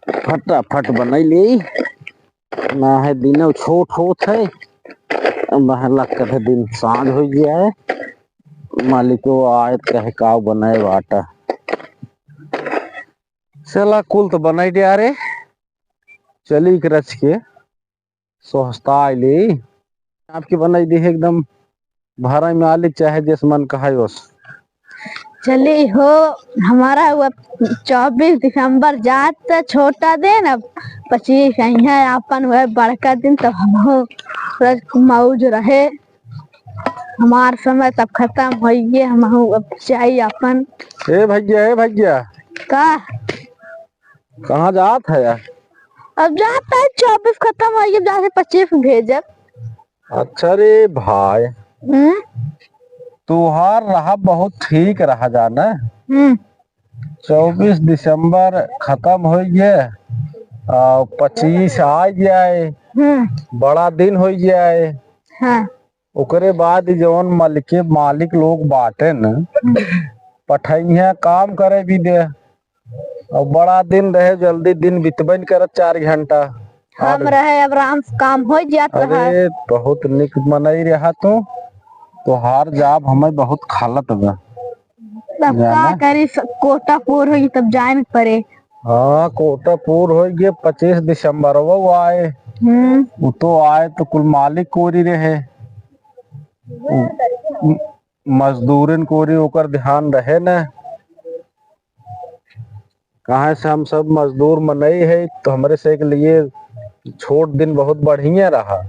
फटाफट बनैली ना है दिन छोट होत है महलक कहे दिन साँझ हो गया है मालिको आए कहे का बनाए बाटा चला कुल तो बनाई दिया रे चली के रच के सोहस्ता आईली आपकी बनाई दी है एकदम भरा में आली चाहे जिस मन कहा उस चली हो हमारा हुआ 24 दिसंबर जात छोटा दिन अब 25 है अपन हुआ बड़का दिन तब हम मौज रहे हमार समय तब खत्म हो गए हम अब चाहिए अपन ए भैया का कहाँ जात है यार अब जाता है 24 खत्म हो गया जहाँ से 25 भेजब। अच्छा रे भाई तुहार रहा बहुत ठीक रहा जाना 24 दिसंबर खत्म हो गए 25 आ जाए बड़ा दिन हो जाए हाँ। ओकरे बाद जौन मालिक लोग बाटे न पठैया काम करे भी दे और बड़ा दिन रहे जल्दी दिन बितबन करत 4 घंटा हम रहे अब आराम से काम हो जात रहा। अरे बहुत निक मनई रहा तो हार जाब हमें बहुत खालत बा तब का करी कोटा पूर होगी तब जाए में पड़े। हाँ कोटा पूर हो गए 25 दिसंबर वो आए वो तो आए तो कुल मालिक कोरी रहे मजदूरन कोरी ओकर ध्यान रहे न कहाँ से हम सब मजदूर मनई है तो हमारे से के लिए छोट दिन बहुत बढ़िया रहा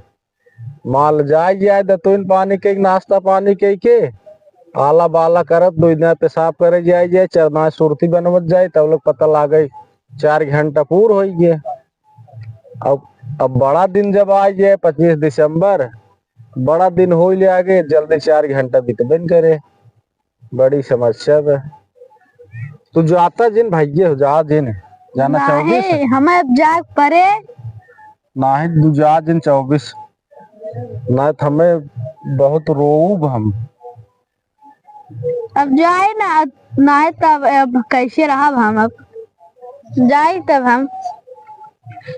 माल जाए दतुन पानी के नाश्ता पानी के आला बाला करत 2 दिन पेशाब करे जाए चरना सुरती बनवत जाए तब लोग पता लागे 4 घंटा पूर हो गए। अब बड़ा दिन जब आ जाए 25 दिसंबर बड़ा दिन हो ले आगे जल्दी 4 घंटा बीतबन करे बड़ी समस्या है। तू जाता जिन भैया हो जा जिन जाना 24 हमें अब जाग परे नाही तू जा जिन 24 ना हमें बहुत रोऊब हम अब जाए ना तब अब कैसे रहा हम अब जाए तब हम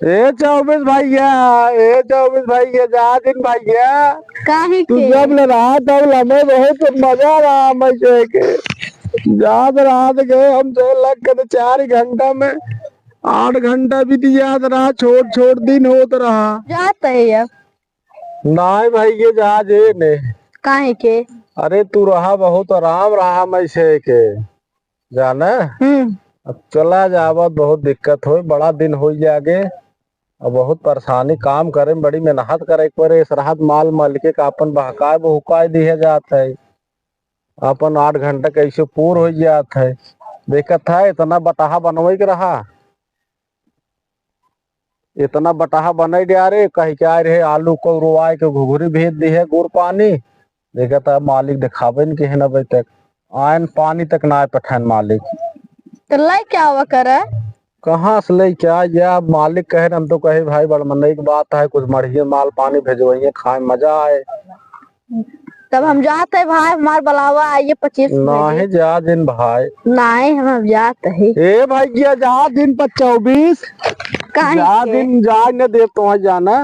ए 24 भैया जा दिन भैया काहे तू जब ले रहा तब हमें बहुत मजा रहा मजे के याद रहा गए हम तो लग के 4 घंटा में 8 घंटा भी याद रहा छोट दिन होत रहा जाता है अब नाई भैया जा जे ने काहे के अरे तू रहा बहुत आराम रहा मैं से के जाना अब चला जावत बहुत दिक्कत हो बड़ा दिन हो जागे अब बहुत परेशानी काम करे में बड़ी मेहनत करे पर राहत माल मालिके का अपन बहकाए बहुकाए दिया जाता है अपन 8 घंटा कैसे पूर हो जाता है देखत है इतना बटाहा बनवे के रहा इतना बटाहा बने दिया रे कही क्या रहे आलू को रुआए के घुघरी भेज दी है गुड़ पानी देखा था मालिक दिखावे न के न तक आयन पानी तक ना पठान मालिक तो लाई क्या हुआ करे कहाँ से ले क्या या मालिक कहे हम तो कहे भाई बड़ मनई की बात है कुछ मढ़िए माल पानी भेजवाइए खाए मजा आए तब हम जाते भाई हमार बुलावा आइए 25 नहीं जा दिन भाई नहीं हम जाते ही ए भैया जा दिन पर 24 जा दिन जा न दे तो जाना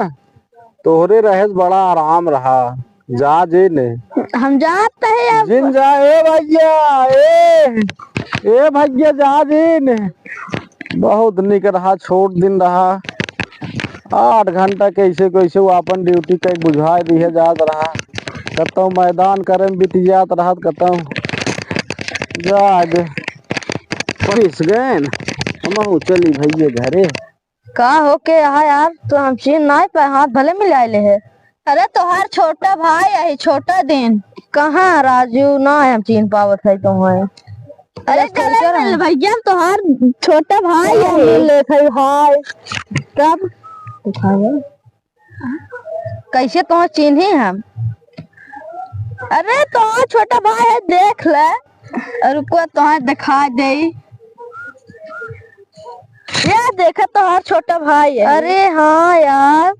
तोहरे रहे बड़ा आराम रहा जा जे ने हम जाते हैं जिन जा ए भैया जा दिन बहुत निक रहा छोट दिन रहा 8 घंटा कैसे वो अपन ड्यूटी कई बुझाए दी है जात रहा कतौ मैदान करे में बीत जात रहा कतौ जा पिस गए हम चली भैया घरे का हो के यार तो हम चीन नहीं पे हाथ भले मिला ले है अरे तोहार छोटा भाई है छोटा दिन कहाँ राजू ना हम चीन पावत है तुम्हें अरे भैया तोहार छोटा भाई है भाई तब कैसे तो चीन ही हम अरे तो छोटा भाई है देख ले रुको तो दिखा दे यार देखा तोहार छोटा भाई है अरे हाँ यार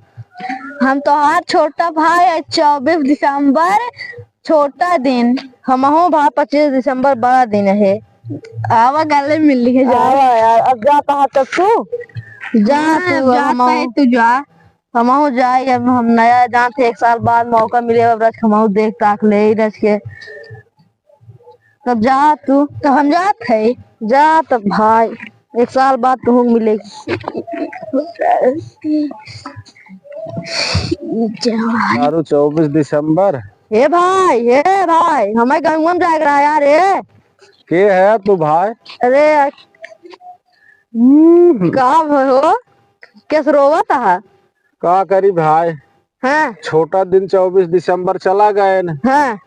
हम तोहार छोटा भाई है 24 दिसंबर छोटा दिन हम भाई 25 दिसंबर बड़ा दिन है आवा गले मिल रही है यार अब जाता है तब तू जा तू जात है तू जा। हमहू जाई। अब हम नया जात है, 1 साल बाद मौका मिले अब रच हमहू देख ताक ले रच के। तब जा तू। तो हम जात है। जा तब भाई, 1 साल बाद तू मिलेगी। चारू 24 दिसंबर हे भाई हमें गंगम जाए रहा यार। के है तू भाई? अरे कहा हो, कैसे रोवत है? का करी भाई, हाँ छोटा दिन 24 दिसंबर चला गए न। हाँ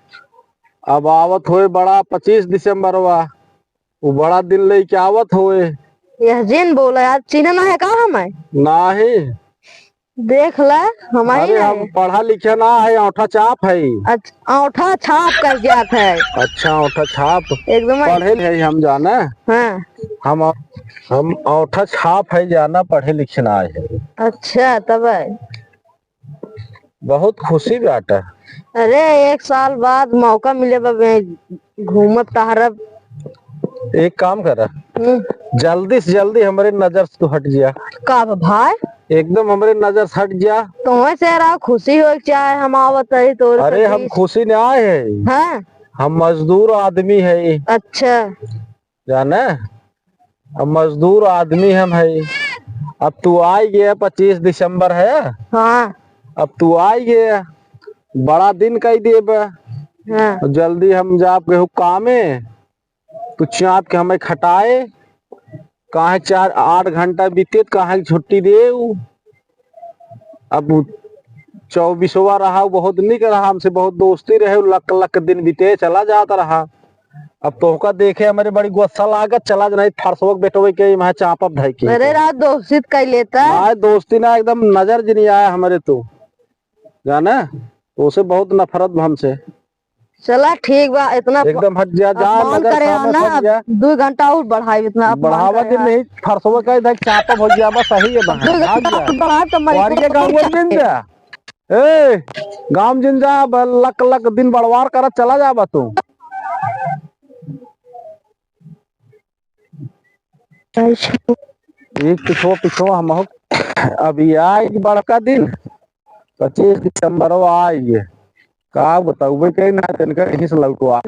अब आवत होए बड़ा 25 दिसंबर हुआ। वो बड़ा दिन लेके आवत होए। यह जिन बोला यार, चिन्ह है कहा हमें? नाही। देख ले हमारी अरे हम पढ़ा लिखा ना है, अंगूठा छाप है। अंगूठा छाप कर जात है। अच्छा अंगूठा छाप एकदम पढ़े है हम जाना। हाँ हम अंगूठा छाप है जाना, पढ़े लिखे ना है। अच्छा तब बहुत खुशी बाटा। अरे 1 साल बाद मौका मिले घूमत टहरब। एक काम कर, जल्दी से जल्दी हमारे नजर से तू हट जा। का भाई एकदम हमारे नजर से हट जा। तुम्हें से रहा खुशी हो चाहे हम आवत है तो। अरे हम खुशी नहीं आए हैं, हाँ हम मजदूर आदमी है। अच्छा जाना, हम मजदूर आदमी हम है। अब तू आई गया, 25 दिसंबर है। हाँ अब तू आई गया, बड़ा दिन कही देब। हाँ जल्दी हम जा के कामे, तू चाप के हमें खटाए। कहा 4-8 घंटा बीते कहा छुट्टी दे। अब 24वां रहा, बहुत निक रहा, हमसे बहुत दोस्ती रहे। लक लक दिन बीते चला जाता रहा। अब तोहका देखे हमारे बड़ी गुस्सा लागत, चला नहीं फरसोक बेटो के मैं चापब धई के। अरे रात दोस्ती कर लेता है। हाँ दोस्ती ना, एकदम नजर जी नहीं आया हमारे। तो जाना उसे बहुत नफरत हमसे। चला ठीक बा, इतना एकदम हट जा जा अपमान नगर करे सामने ना, हट जा। 2 घंटा और बढ़ाई इतना अपमान बढ़ावा करे दिन नहीं, फरसों का इधर चापब हो गया बस सही है। भाग 2 घंटा जा और बढ़ा तो मरी वारिये गाँव में दिन जा। ए गांव जिन जा, लक लक दिन बड़वार कर चला जा बा तू। एक पिछो हम अभी आई बड़का दिन 25 दिसंबर आई। का बताऊ भाई, कहीं ना तेनका यहीं से लौटवा।